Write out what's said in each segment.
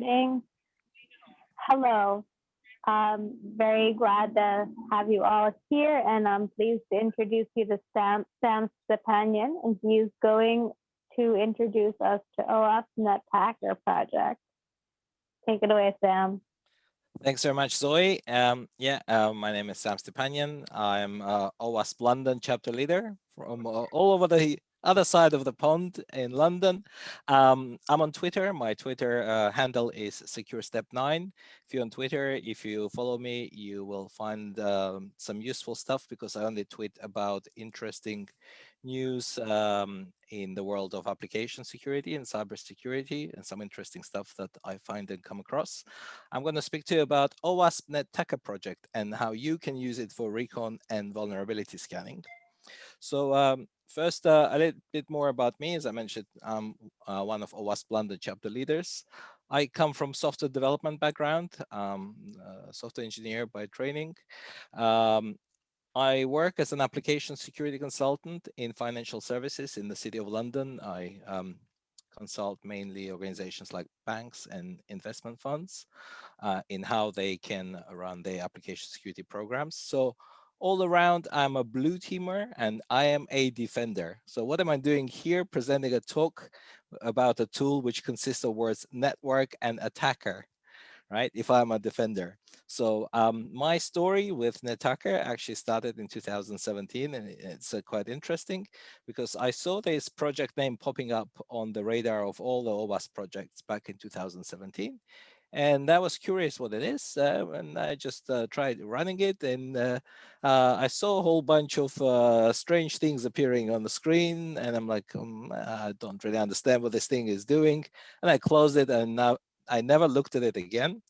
Morning. Hello. I'm very glad to have you all here, and I'm pleased to introduce you to Sam Stepanyan, and he's going to introduce us to OWASP Nettacker project. Take it away, Sam. Thanks very much, Zoe. My name is Sam Stepanyan. I'm OWASP London Chapter Leader from all over the other side of the pond in London. I'm on Twitter. My Twitter handle is SecureStep9. If you're on Twitter, if you follow me, you will find some useful stuff because I only tweet about interesting news in the world of application security and cybersecurity and some interesting stuff that I find and come across. I'm going to speak to you about OWASP Nettacker project and how you can use it for recon and vulnerability scanning. So first, a little bit more about me. As I mentioned, I'm one of OWASP London Chapter Leaders. I come from software development background, software engineer by training. I work as an application security consultant in financial services in the City of London. I consult mainly organizations like banks and investment funds in how they can run their application security programs. So all around, I'm a blue teamer and I am a defender. So what am I doing here? Presenting a talk about a tool which consists of words network and attacker, right? If I'm a defender. So my story with Nettacker actually started in 2017, and it's quite interesting because I saw this project name popping up on the radar of all the OWASP projects back in 2017. And I was curious what it is, and I just tried running it, and I saw a whole bunch of strange things appearing on the screen, and I'm like, I don't really understand what this thing is doing, and I closed it, and now I never looked at it again.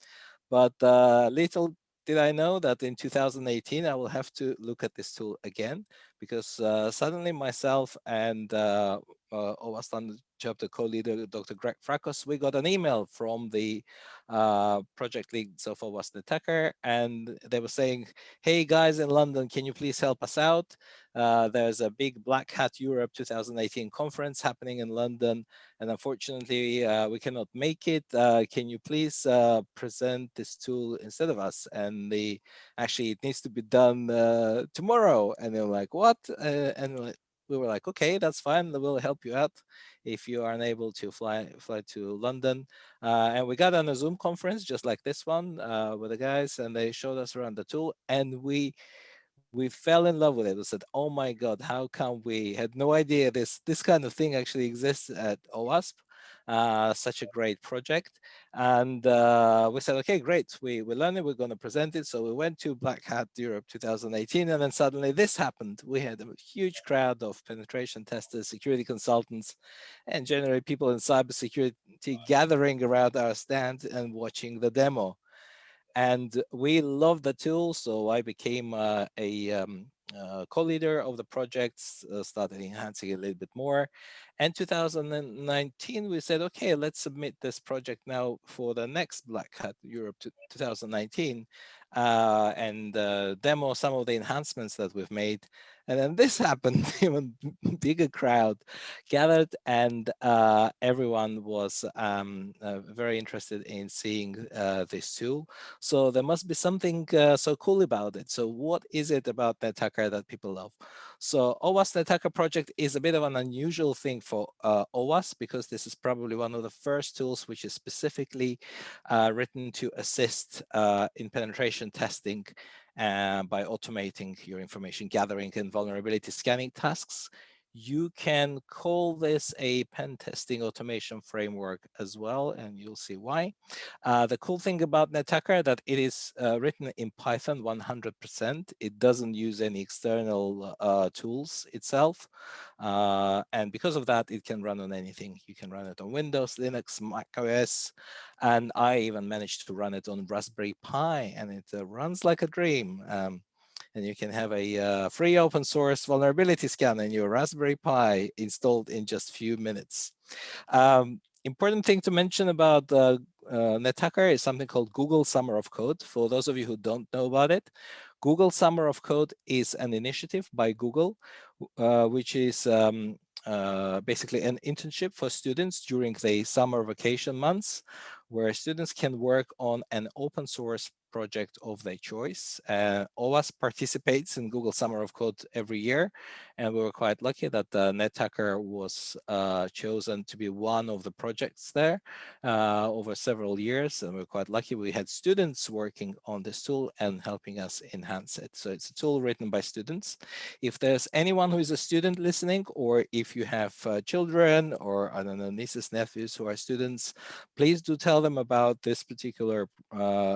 But little did I know that in 2018, I will have to look at this tool again because suddenly myself and OWASP London Chapter co-leader, Dr. Greg Frakos, we got an email from the project leads of OWASP Nettacker, and they were saying, hey guys in London, can you please help us out? There's a big Black Hat Europe 2018 conference happening in London, and unfortunately, we cannot make it. Can you please present this tool instead of us? And actually, it needs to be done tomorrow. And they're like, what? And we were like, okay, that's fine. We'll help you out if you are unable to fly to London. And we got on a Zoom conference just like this one with the guys, and they showed us around the tool, and we fell in love with it. We said, oh my God, how come we had no idea this kind of thing actually exists at OWASP? Such a great project. And we said, okay, great. We learned it, we're going to present it. So we went to Black Hat Europe 2018, and then suddenly this happened. We had a huge crowd of penetration testers, security consultants, and generally people in cybersecurity gathering around our stand and watching the demo. And we love the tool, so I became a co-leader of the project, started enhancing it a little bit more. And 2019, we said, okay, let's submit this project now for the next Black Hat Europe 2019 and demo some of the enhancements that we've made. And then this happened, even bigger crowd gathered, and everyone was very interested in seeing this tool. So there must be something so cool about it. So what is it about Nettacker that people love? So OWASP Nettacker project is a bit of an unusual thing for OWASP because this is probably one of the first tools which is specifically written to assist in penetration testing by automating your information gathering and vulnerability scanning tasks. You can call this a pen testing automation framework as well, and you'll see why. The cool thing about Nettacker that it is written in Python 100%. It doesn't use any external tools itself. And because of that, it can run on anything. You can run it on Windows, Linux, Mac OS, and I even managed to run it on Raspberry Pi, and it runs like a dream. And you can have a free open source vulnerability scan in your Raspberry Pi installed in just a few minutes. Important thing to mention about Nettacker is something called Google Summer of Code. For those of you who don't know about it, Google Summer of Code is an initiative by Google, which is basically an internship for students during the summer vacation months, where students can work on an open source project of their choice. OWASP participates in Google Summer of Code every year, and we were quite lucky that Nettacker was chosen to be one of the projects there over several years, and we're quite lucky we had students working on this tool and helping us enhance it. So it's a tool written by students. If there's anyone who is a student listening, or if you have children or I don't know, nieces, nephews who are students, please do tell them about this particular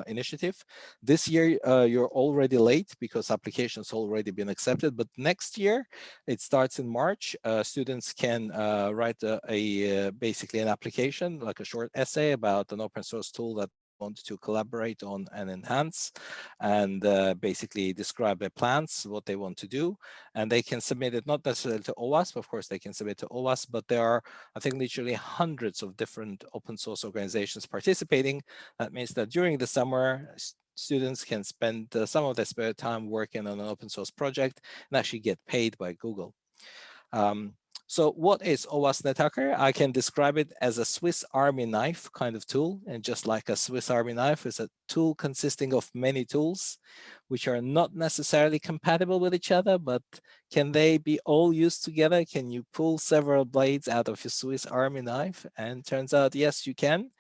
initiative. This year, you're already late because applications already been accepted, but next year, it starts in March. Students can write basically an application, like a short essay about an open source tool that want to collaborate on and enhance, and basically describe their plans, what they want to do. And they can submit it not necessarily to OWASP, of course they can submit to OWASP, but there are, I think, literally hundreds of different open source organizations participating. That means that during the summer, students can spend some of their spare time working on an open source project and actually get paid by Google. So what is OWASP Nettacker? I can describe it as a Swiss Army knife kind of tool. And just like a Swiss Army knife is a tool consisting of many tools, which are not necessarily compatible with each other, but can they be all used together? Can you pull several blades out of your Swiss Army knife? And turns out, yes, you can,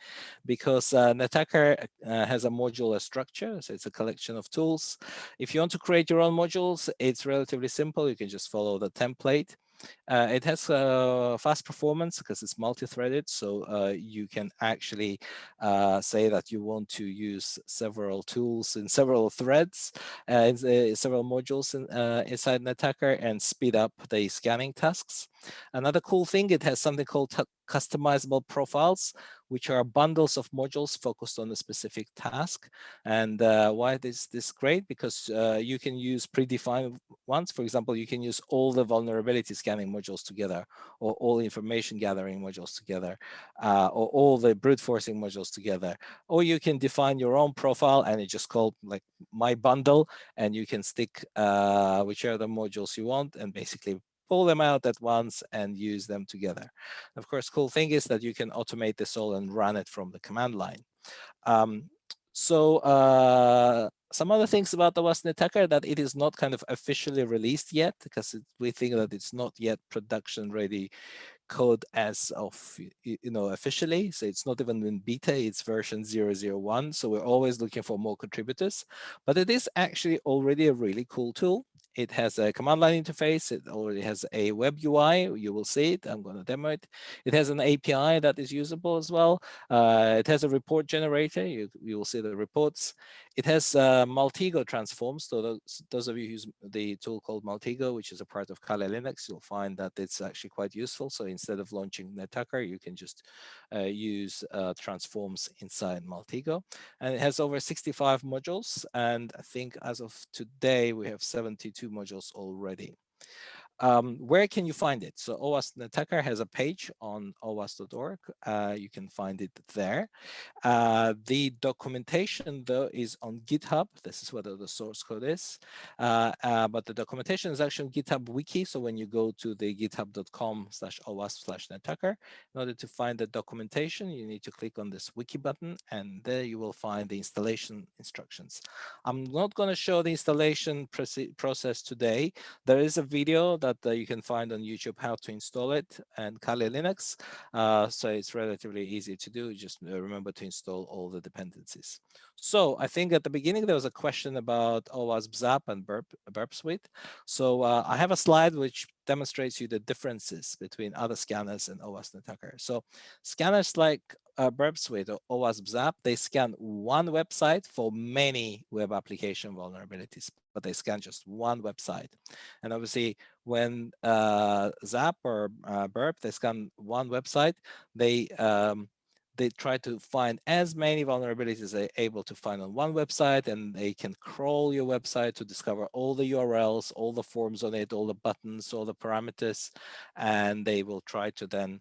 because Nettacker has a modular structure. So it's a collection of tools. If you want to create your own modules, it's relatively simple. You can just follow the template. It has fast performance because it's multi-threaded, so you can actually say that you want to use several tools in several threads, several modules inside Nettacker, and speed up the scanning tasks. Another cool thing, it has something called customizable profiles, which are bundles of modules focused on a specific task. And why is this great? Because you can use predefined ones. For example, you can use all the vulnerability scanning modules together, or all information gathering modules together, or all the brute forcing modules together. Or you can define your own profile, and it's just called like my bundle, and you can stick whichever modules you want, and basically pull them out at once and use them together. Of course, cool thing is that you can automate this all and run it from the command line. Some other things about the OWASP Nettacker, that it is not kind of officially released yet, because we think that it's not yet production ready code as of officially. So it's not even in beta, it's version 001. So we're always looking for more contributors, but it is actually already a really cool tool. It has a command line interface. It already has a web UI. You will see it. I'm going to demo it. It has an API that is usable as well. It has a report generator. You will see the reports. It has Maltego transforms. So those of you who use the tool called Maltego, which is a part of Kali Linux, you'll find that it's actually quite useful. So instead of launching Nettacker, you can just use transforms inside Maltego. And it has over 65 modules. And I think as of today, we have 72 modules already. Where can you find it? So OWASP Nettacker has a page on owasp.org. You can find it there. The documentation, though, is on GitHub. This is where the source code is. But the documentation is actually on GitHub Wiki. So when you go to the github.com/owasp/nettacker, in order to find the documentation, you need to click on this Wiki button, and there you will find the installation instructions. I'm not going to show the installation process today. There is a video that you can find on YouTube how to install it and Kali Linux. So it's relatively easy to do. Just remember to install all the dependencies. So I think at the beginning there was a question about OWASP ZAP and Burp Suite. So I have a slide which demonstrates you the differences between other scanners and OWASP Nettacker. So scanners like Burp Suite or OWASP ZAP, they scan one website for many web application vulnerabilities, but they scan just one website. And obviously, when ZAP or Burp, they scan one website, they try to find as many vulnerabilities as they're able to find on one website, and they can crawl your website to discover all the URLs, all the forms on it, all the buttons, all the parameters, and they will try to then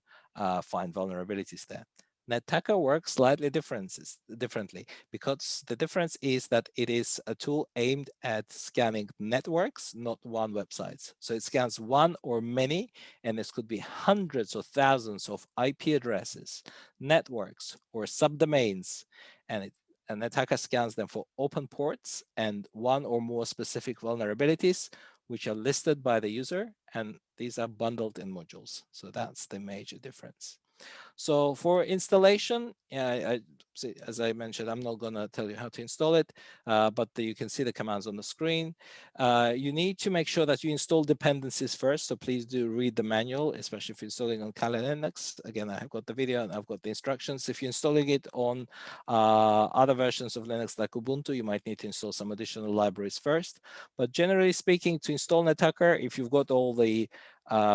find vulnerabilities there. Nettacker works slightly differently, because the difference is that it is a tool aimed at scanning networks, not one website. So it scans one or many, and this could be hundreds or thousands of IP addresses, networks, or subdomains, and Nettacker scans them for open ports and one or more specific vulnerabilities, which are listed by the user, and these are bundled in modules. So that's the major difference. So for installation, as I mentioned, I'm not going to tell you how to install it, but you can see the commands on the screen. You need to make sure that you install dependencies first. So please do read the manual, especially if you're installing on Kali Linux. Again, I have got the video and I've got the instructions. If you're installing it on other versions of Linux like Ubuntu, you might need to install some additional libraries first. But generally speaking, to install Nettacker, if you've got all the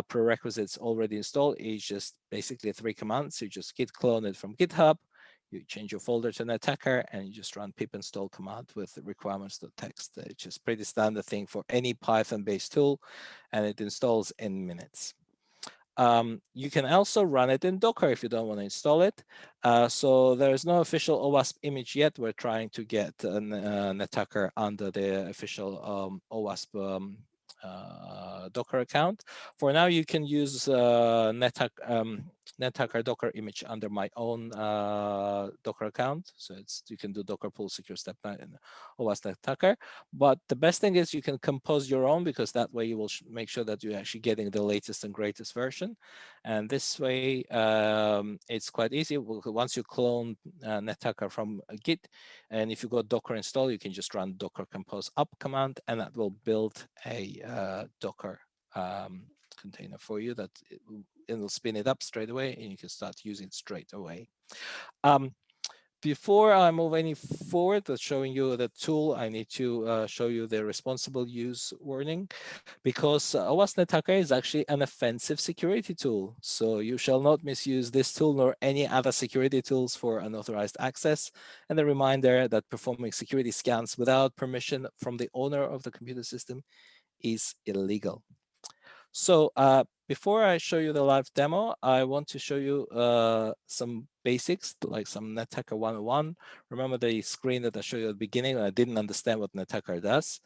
prerequisites already installed, is just basically 3 commands. You just git clone it from GitHub, you change your folder to Nettacker, and you just run pip install command with requirements.txt. It's just pretty standard thing for any Python-based tool, and it installs in minutes. You can also run it in Docker if you don't want to install it. So there is no official OWASP image yet. We're trying to get Nettacker under the official OWASP Docker account. For now, you can use Nettacker Docker image under my own Docker account. So you can do Docker pull secure step and OWASP Nettacker. But the best thing is you can compose your own, because that way you will make sure that you're actually getting the latest and greatest version. And this way, it's quite easy. Once you clone Nettacker from Git, and if you got Docker install, you can just run docker compose up command, and that will build a Docker container for you that it will spin it up straight away, and you can start using it straight away. Before I move any forward with showing you the tool, I need to show you the responsible use warning, because OWASP Nettacker is actually an offensive security tool. So you shall not misuse this tool nor any other security tools for unauthorized access. And a reminder that performing security scans without permission from the owner of the computer system is illegal. So before I show you the live demo, I want to show you some basics, like some Nettacker 101. Remember the screen that I showed you at the beginning? I didn't understand what Nettacker does.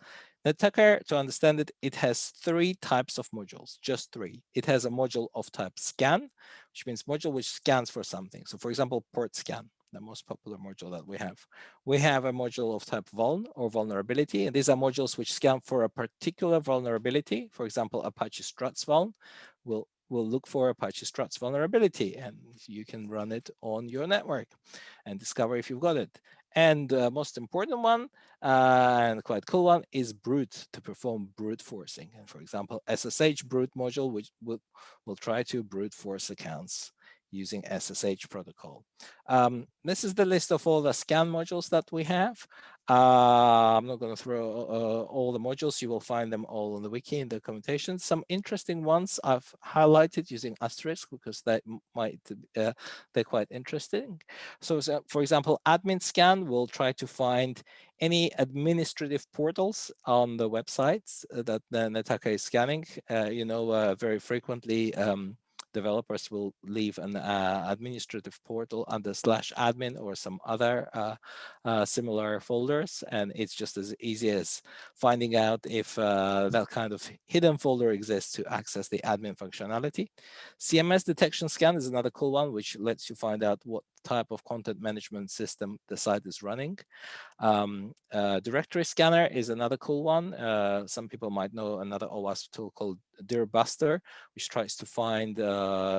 Nettacker, to understand it, it has 3 types of modules, just 3. It has a module of type scan, which means module which scans for something. So for example, port scan, the most popular module that we have. We have a module of type VULN or vulnerability, and these are modules which scan for a particular vulnerability. For example, Apache Struts VULN will look for Apache Struts vulnerability, and you can run it on your network and discover if you've got it. And most important one, and quite cool one, is brute, to perform brute forcing. And for example, SSH brute module, which will try to brute force accounts using SSH protocol. This is the list of all the scan modules that we have. I'm not going to throw all the modules. You will find them all on the wiki in the documentation. Some interesting ones I've highlighted using asterisk because they might they're quite interesting. So for example, admin scan will try to find any administrative portals on the websites that the Nettacker is scanning. Very frequently developers will leave an administrative portal under /admin or some other similar folders, and it's just as easy as finding out if that kind of hidden folder exists to access the admin functionality. CMS detection scan is another cool one, which lets you find out what type of content management system the site is running. Directory scanner is another cool one. Some people might know another OWASP tool called Dirbuster, which tries to find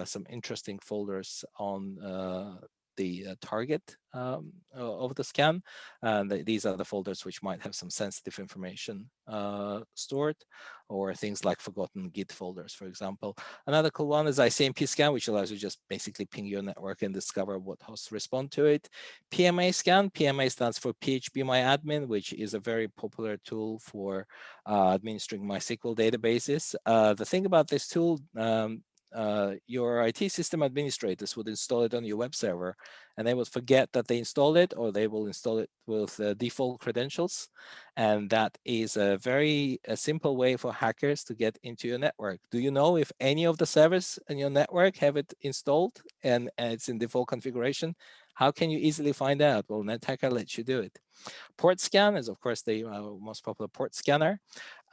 some interesting folders on the target of the scan. And these are the folders which might have some sensitive information stored, or things like forgotten Git folders, for example. Another cool one is ICMP scan, which allows you just basically ping your network and discover what hosts respond to it. PMA scan, PMA stands for PHPMyAdmin, which is a very popular tool for administering MySQL databases. The thing about this tool, your IT system administrators would install it on your web server, and they would forget that they installed it, or they will install it with default credentials. And that is a very simple way for hackers to get into your network. Do you know if any of the servers in your network have it installed and it's in default configuration? How can you easily find out? Well, Nettacker lets you do it. Port scan is, of course, the most popular port scanner.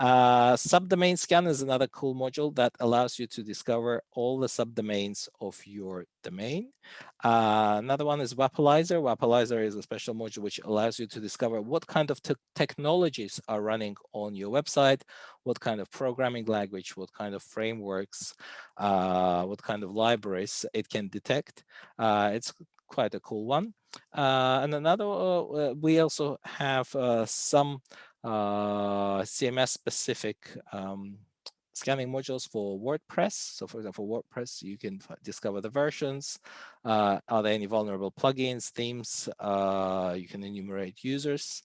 Subdomain scan is another cool module that allows you to discover all the subdomains of your domain. Another one is Wapalizer. Wapalizer is a special module which allows you to discover what kind of technologies are running on your website, what kind of programming language, what kind of frameworks, what kind of libraries it can detect. It's quite a cool one. And another, we also have some CMS specific scanning modules for WordPress. So for example, WordPress, you can discover the versions. Are there any vulnerable plugins, themes? You can enumerate users,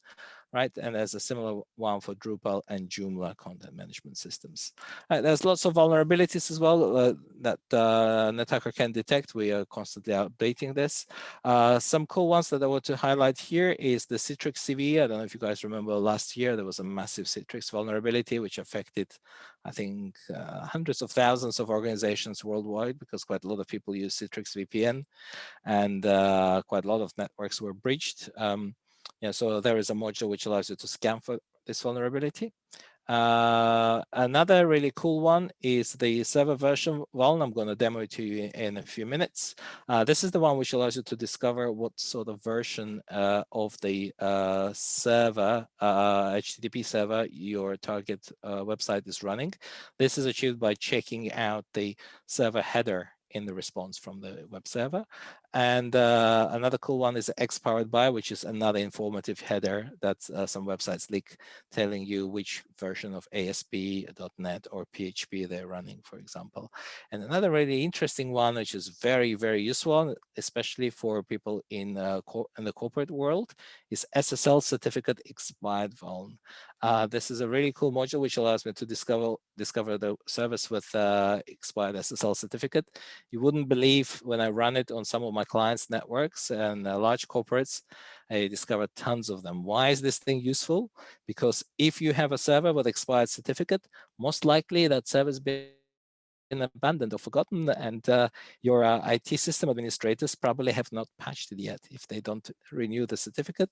right? And there's a similar one for Drupal and Joomla content management systems. There's lots of vulnerabilities as well that Nettacker can detect. We are constantly updating this. Some cool ones that I want to highlight here is the Citrix CV. I don't know if you guys remember last year, there was a massive Citrix vulnerability which affected, I think, hundreds of thousands of organizations worldwide, because quite a lot of people use Citrix VPN, and quite a lot of networks were breached. Yeah, so there is a module which allows you to scan for this vulnerability. Another really cool one is the server version VULN. I'm going to demo it to you in a few minutes. This is the one which allows you to discover what sort of version of the server, HTTP server, your target website is running. This is achieved by checking out the server header in the response from the web server. And another cool one is X powered by, which is another informative header that some websites leak, telling you which version of ASP.NET or PHP they're running, for example. And another really interesting one, which is very, very useful, especially for people in the corporate world, is SSL certificate expired vuln. This is a really cool module which allows me to discover the service with expired SSL certificate. You wouldn't believe when I run it on some of my clients' networks and large corporates, I discovered tons of them. Why is this thing useful? Because if you have a server with expired certificate, most likely that server has been abandoned or forgotten, and your IT system administrators probably have not patched it yet if they don't renew the certificate.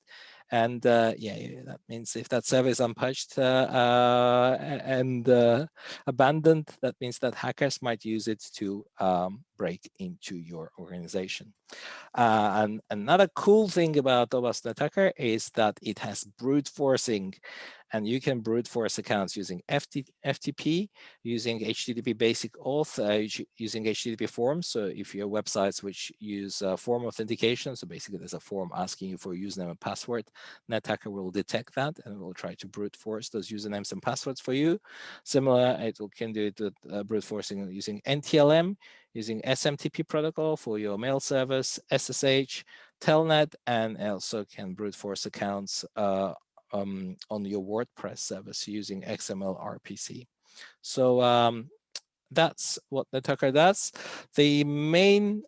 And yeah, that means if that server is unpatched and abandoned, that means that hackers might use it to break into your organization. And another cool thing about OWASP Nettacker is that it has brute forcing, and you can brute force accounts using FTP, using HTTP basic auth, using HTTP forms. So if you have websites which use form authentication, so basically there's a form asking you for a username and password, Nettacker will detect that and will try to brute force those usernames and passwords for you. Similar, it can do it with brute forcing using NTLM, using SMTP protocol for your mail service, SSH, Telnet, and also can brute force accounts on your WordPress service using XML RPC. So that's what Nettacker does. The main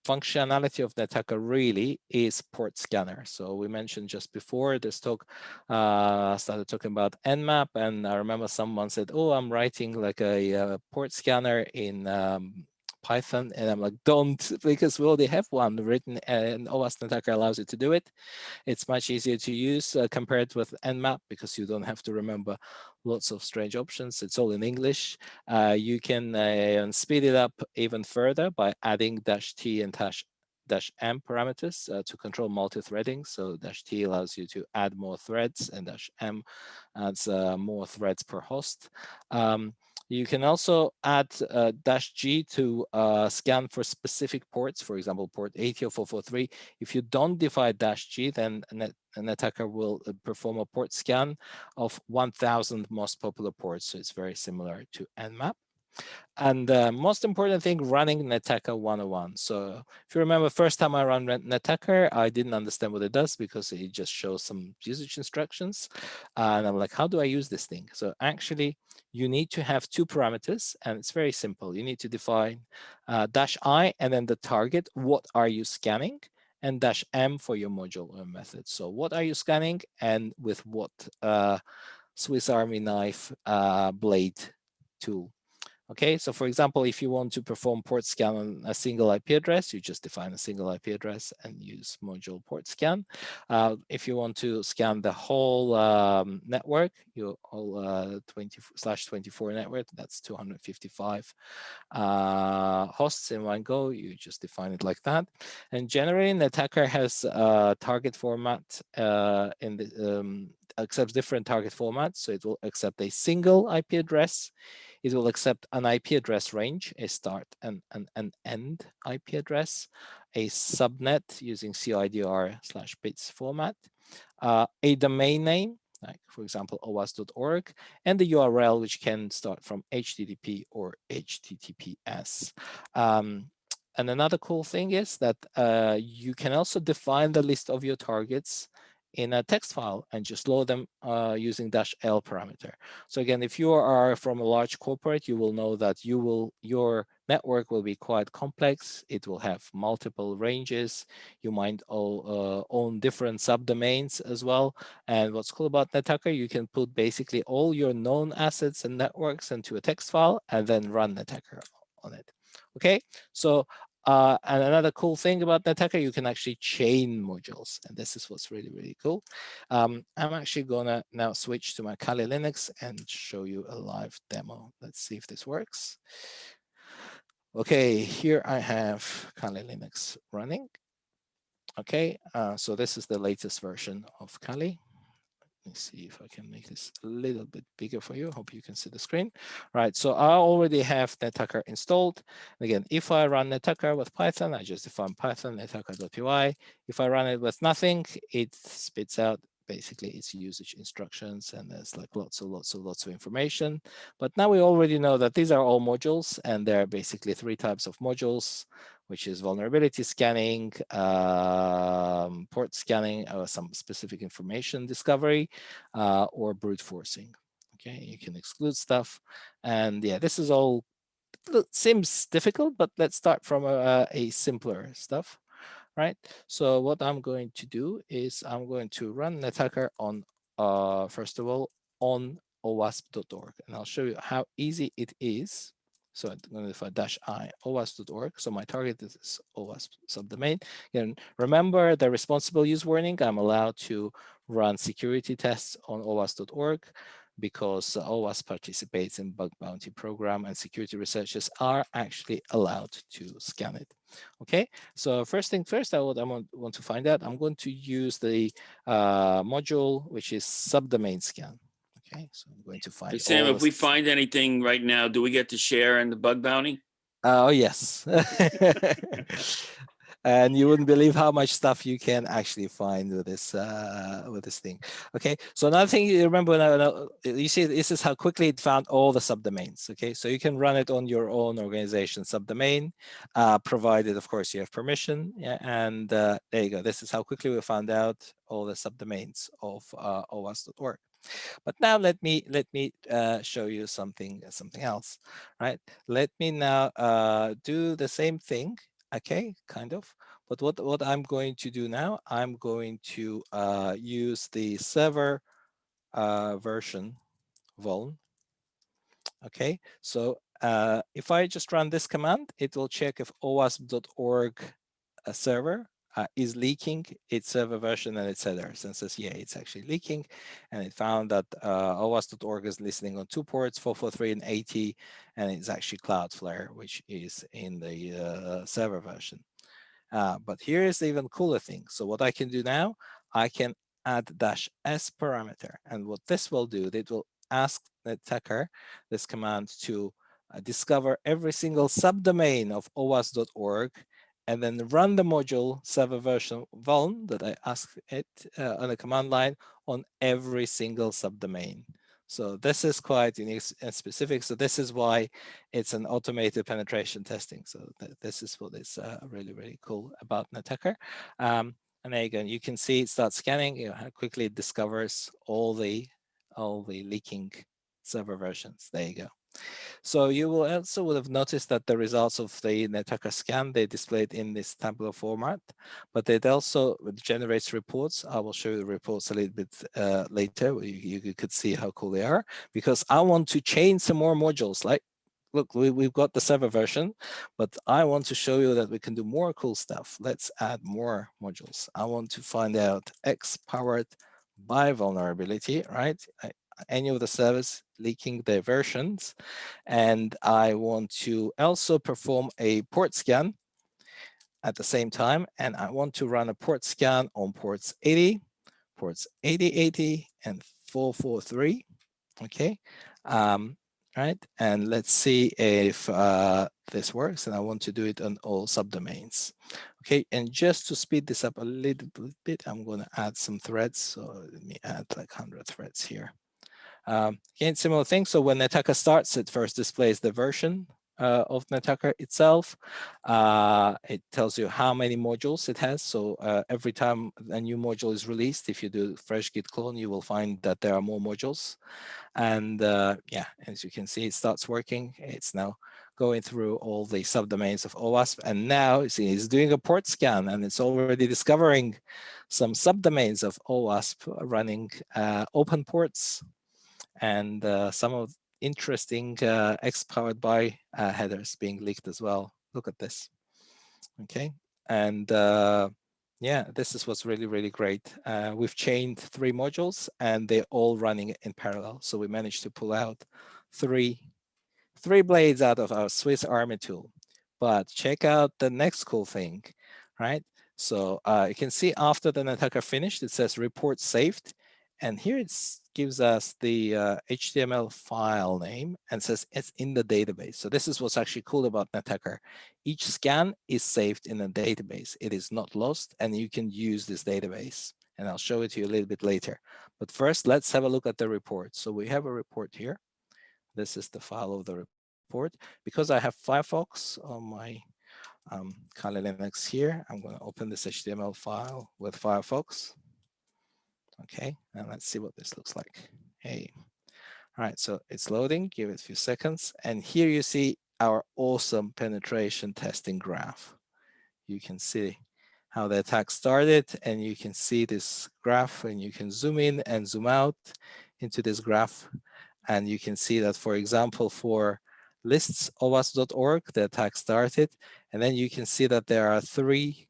functionality of Nettacker really is port scanner. So we mentioned just before this talk, started talking about Nmap, and I remember someone said, oh, I'm writing like a port scanner in Python, and I'm like, don't, because we already have one written, and OWASP Nettacker allows you to do it. It's much easier to use compared with Nmap, because you don't have to remember lots of strange options. It's all in English. You can speed it up even further by adding -t and -m parameters to control multi-threading. So -t allows you to add more threads, and -m adds more threads per host. You can also add -g to scan for specific ports, for example, port 80 or 443. If you don't define -g, then Nettacker will perform a port scan of 1,000 most popular ports. So it's very similar to Nmap. And the most important thing, running Nettacker 101. So if you remember, first time I ran Nettacker, I didn't understand what it does because it just shows some usage instructions. And I'm like, how do I use this thing? So actually, you need to have two parameters, and it's very simple. You need to define -I and then the target. What are you scanning? And -M for your module or method. So what are you scanning and with what Swiss Army knife blade tool? Okay, so for example, if you want to perform port scan on a single IP address, you just define a single IP address and use module port scan. If you want to scan the whole network, your whole 20/24 network, that's 255 hosts in one go, you just define it like that. And generally, Nettacker has a target format accepts different target formats. So it will accept a single IP address. It will accept an IP address range, a start and an end IP address, a subnet using CIDR/bits format, a domain name, like for example, OWASP.org, and the URL, which can start from HTTP or HTTPS. And another cool thing is that you can also define the list of your targets in a text file and just load them using -L parameter. So again, if you are from a large corporate, you will know that your network will be quite complex. It will have multiple ranges. You might own different subdomains as well. And what's cool about Nettacker, you can put basically all your known assets and networks into a text file and then run Nettacker on it. Okay, so and another cool thing about Nettacker, you can actually chain modules. And this is what's really, really cool. I'm actually gonna now switch to my Kali Linux and show you a live demo. Let's see if this works. Okay, here I have Kali Linux running. Okay, so this is the latest version of Kali. Let me see if I can make this a little bit bigger for you. Hope you can see the screen. Right, so I already have Nettacker installed. Again, if I run Nettacker with Python, I just define Python nettacker.py. If I run it with nothing, it spits out basically its usage instructions, and there's like lots of information. But now we already know that these are all modules, and there are basically three types of modules, which is vulnerability scanning, port scanning, or some specific information discovery, or brute forcing. Okay, you can exclude stuff. And yeah, this is all seems difficult, but let's start from a simpler stuff, right? So what I'm going to do is I'm going to run Nettacker on, first of all, on OWASP.org, and I'll show you how easy it is. So I'm going to define -I OWASP.org. So my target is OWASP subdomain. And remember the responsible use warning. I'm allowed to run security tests on OWASP.org because OWASP participates in bug bounty program, and security researchers are actually allowed to scan it. Okay, so first thing first, I want to find out, I'm going to use the module, which is subdomain scan. Okay, so I'm going to find. Hey, Sam, if we find anything right now, do we get to share in the bug bounty? Oh, yes. And you wouldn't believe how much stuff you can actually find with this thing. Okay, so another thing you remember, you see, this is how quickly it found all the subdomains. Okay, so you can run it on your own organization subdomain, provided, of course, you have permission. Yeah, and there you go. This is how quickly we found out all the subdomains of OWASP.org. But now let me show you something else, right? Let me now do the same thing. Okay, kind of. But what I'm going to do now, I'm going to use the server version VULN. Okay, so if I just run this command, it will check if OWASP.org server is leaking its server version and its headers, and says, yeah, it's actually leaking. And it found that OWASP.org is listening on 2 ports, 443 and 80, and it's actually Cloudflare, which is in the server version. But here is the even cooler thing. So what I can do now, I can add -S parameter. And what this will do, it will ask Nettacker this command to discover every single subdomain of OWASP.org and then run the module server version VULN that I asked it on the command line on every single subdomain. So this is quite unique and specific. So this is why it's an automated penetration testing. So this is what is really, really cool about Nettacker. And there you go. You can see it starts scanning, you know, how quickly it discovers all the leaking server versions. There you go. So you will also would have noticed that the results of the Nettacker scan, they displayed in this tabular format, but it also generates reports. I will show you the reports a little bit later. You could see how cool they are, because I want to change some more modules. Like, look, we've got the server version, but I want to show you that we can do more cool stuff. Let's add more modules. I want to find out X powered by vulnerability, right? Any of the servers leaking their versions. And I want to also perform a port scan at the same time. And I want to run a port scan on ports 80, ports 8080, and 443. Okay. Right. And let's see if this works. And I want to do it on all subdomains. Okay. And just to speed this up a little bit, I'm going to add some threads. So let me add like 100 threads here. Again, similar thing. So when Nettacker starts, it first displays the version of Nettacker itself. It tells you how many modules it has. So every time a new module is released, if you do fresh git clone, you will find that there are more modules. And yeah, as you can see, it starts working. It's now going through all the subdomains of OWASP. And now it's doing a port scan, and it's already discovering some subdomains of OWASP running open ports, and some of interesting X powered by headers being leaked as well. Look at this. Okay. And yeah, this is what's really, really great. We've chained 3 modules and they're all running in parallel. So we managed to pull out three blades out of our Swiss Army tool. But check out the next cool thing, right? So you can see after the Nettacker finished, it says report saved. And here it gives us the HTML file name and says it's in the database. So this is what's actually cool about Nettacker. Each scan is saved in a database. It is not lost, and you can use this database. And I'll show it to you a little bit later. But first, let's have a look at the report. So we have a report here. This is the file of the report. Because I have Firefox on my Kali Linux here, I'm going to open this HTML file with Firefox. Okay, and let's see what this looks like. Hey, all right, so it's loading, give it a few seconds. And here you see our awesome penetration testing graph. You can see how the attack started, and you can see this graph, and you can zoom in and zoom out into this graph. And you can see that, for example, for lists OWASP.org, the attack started. And then you can see that there are 3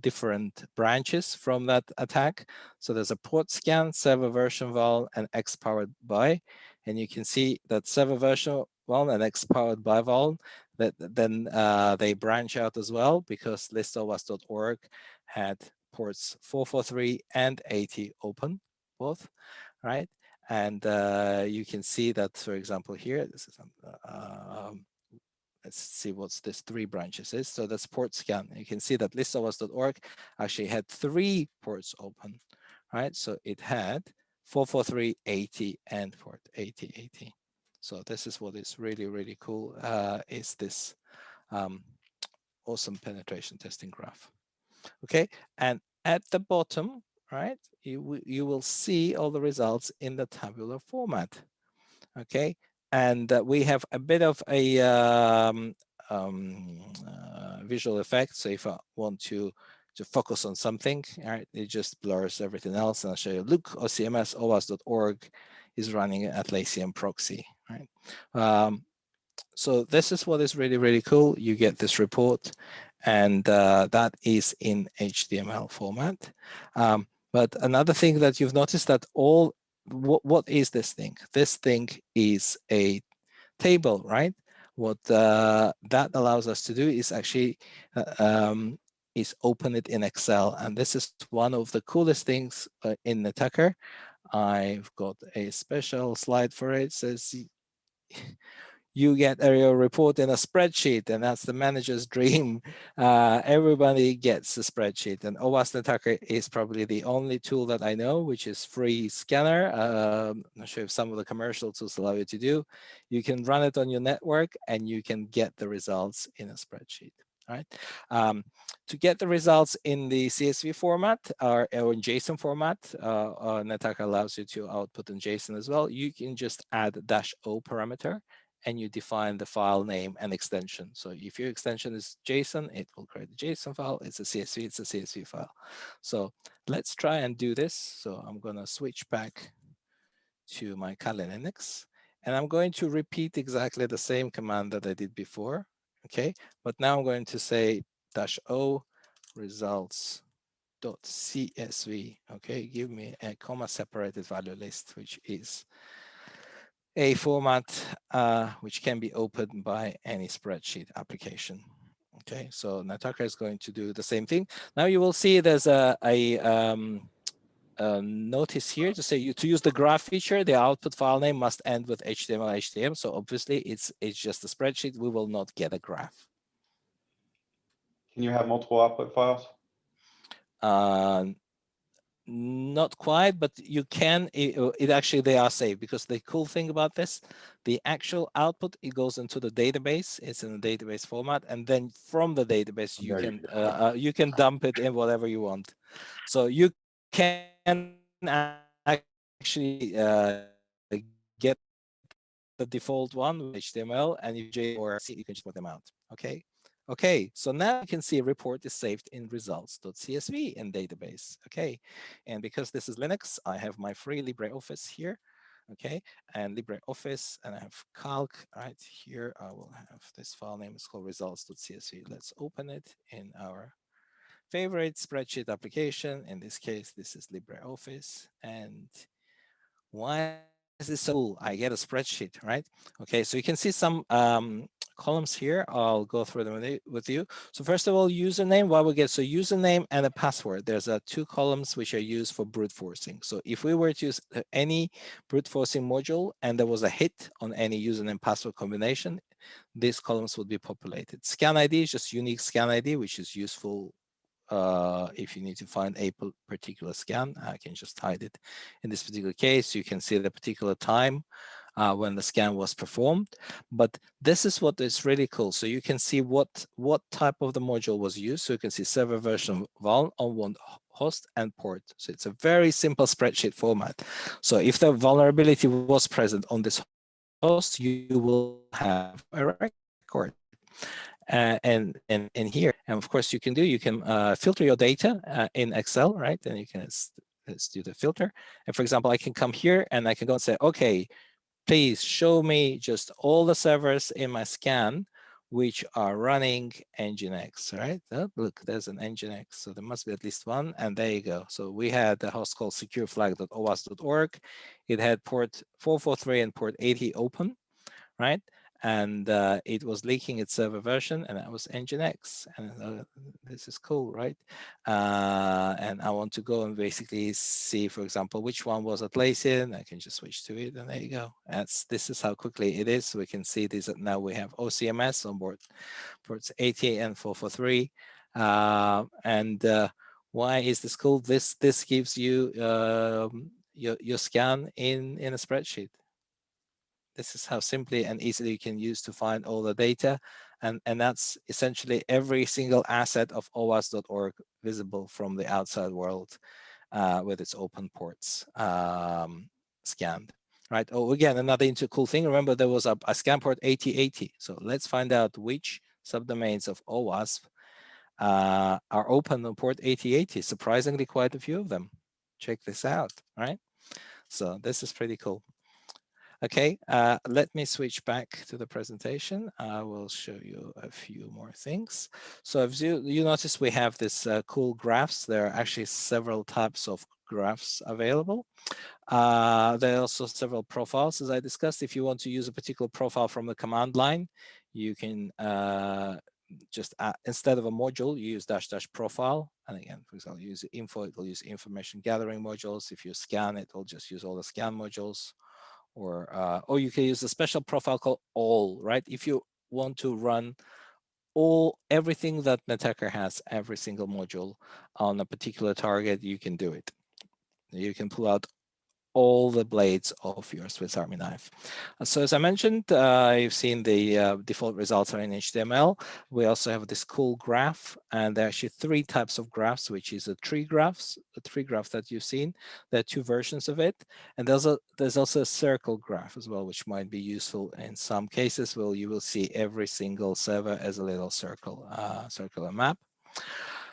different branches from that attack. So there's a port scan, server version vuln, and X powered by. And you can see that server version vuln and X powered by vuln, that then they branch out as well, because listowas.org had ports 443 and 80 open, both, right? And you can see that, for example, here, this is let's see what's this 3 branches is. So that's port scan. You can see that listowas.org actually had 3 ports open, right? So it had 443, 80, and port 8080. So this is what is really, really cool, is this awesome penetration testing graph. Okay, and at the bottom, right, you will see all the results in the tabular format. Okay, and we have a bit of a visual effect. So if I want to focus on something, right, it just blurs everything else, and I'll show you. Look, OCMS OWASP.org is running Atlassian proxy, right? So this is what is really, really cool. You get this report, and that is in HTML format. But another thing that you've noticed, that what is this thing? This thing is a table, right? What that allows us to do is actually is open it in Excel. And this is one of the coolest things in Nettacker. I've got a special slide for it. It says you get your report in a spreadsheet, and that's the manager's dream. Everybody gets a spreadsheet, and OWASP Nettacker is probably the only tool that I know which is free scanner. I'm not sure if some of the commercial tools allow you to do. You can run it on your network and you can get the results in a spreadsheet. All right. To get the results in the CSV format or in JSON format, Nettacker allows you to output in JSON as well. You can just add -o parameter and you define the file name and extension. So if your extension is JSON, it will create a JSON file. It's a CSV, it's a CSV file. So let's try and do this. So I'm going to switch back to my Kali Linux, and I'm going to repeat exactly the same command that I did before. Okay, but now I'm going to say -o results.csv. Okay, give me a comma separated value list, which is a format which can be opened by any spreadsheet application. Okay, so Nettacker is going to do the same thing. Now you will see there's a notice here to say to use the graph feature, the output file name must end with HTML HTM. So obviously it's just a spreadsheet. We will not get a graph. Can you have multiple output files? Not quite, but you can. It actually, they are saved, because the cool thing about this, the actual output, it goes into the database. It's in a database format, and then from the database you can dump it in whatever you want. So you can actually get the default one with HTML, and if you or you can just put them out. Okay. Okay, so now you can see a report is saved in results.csv in database. Okay, and because this is Linux, I have my free LibreOffice here. Okay, and LibreOffice, and I have Calc right here. I will have this file name is called results.csv. Let's open it in our favorite spreadsheet application. In this case, this is LibreOffice. And why is this so cool? I get a spreadsheet, right? Okay, so you can see some columns here. I'll go through them with you. So first of all, username, what we get, so username and a password. There's two columns which are used for brute forcing. So if we were to use any brute forcing module and there was a hit on any username password combination, these columns would be populated. Scan ID is just unique scan ID, which is useful if you need to find a particular scan. I can just hide it. In this particular case, you can see the particular time when the scan was performed. But this is what is really cool. So you can see what type of the module was used. So you can see server version VULN on one host and port. So it's a very simple spreadsheet format. So if the vulnerability was present on this host, you will have a record. And here, and of course you can filter your data in Excel, right? And you can let's do the filter. And for example, I can come here and I can go and say, okay, please show me just all the servers in my scan which are running Nginx, right? Oh, look, there's an Nginx, so there must be at least one, and there you go. So we had the host called secureflag.owasp.org. It had port 443 and port 80 open, right? And it was leaking its server version, and that was Nginx. And this is cool, right? And I want to go and basically see, for example, which one was Atlassian. I can just switch to it, and there you go. This is how quickly it is. We can see this. Now we have OCMS on board ports 80 and 443. Why is this cool? This gives you your scan in a spreadsheet. This is how simply and easily you can use to find all the data. And that's essentially every single asset of OWASP.org visible from the outside world with its open ports scanned, right? Oh, again, another cool thing. Remember, there was a scan port 8080. So let's find out which subdomains of OWASP are open on port 8080. Surprisingly, quite a few of them. Check this out, right? So this is pretty cool. Okay, let me switch back to the presentation. I will show you a few more things. So as you notice, we have this cool graphs. There are actually several types of graphs available. There are also several profiles, as I discussed. If you want to use a particular profile from the command line, you can just instead of a module, you use -- profile. And again, for example, use info, it will use information gathering modules. If you scan, it will just use all the scan modules. or you can use a special profile called all, right? If you want to run everything that Nettacker has, every single module on a particular target, you can do it. You can pull out all the blades of your Swiss Army knife. So as I mentioned, you've seen the default results are in HTML. We also have this cool graph, and there are actually 3 types of graphs, which is the tree graph that you've seen. There are 2 versions of it, and there's also a circle graph as well, which might be useful in some cases where you will see every single server as a little circular map.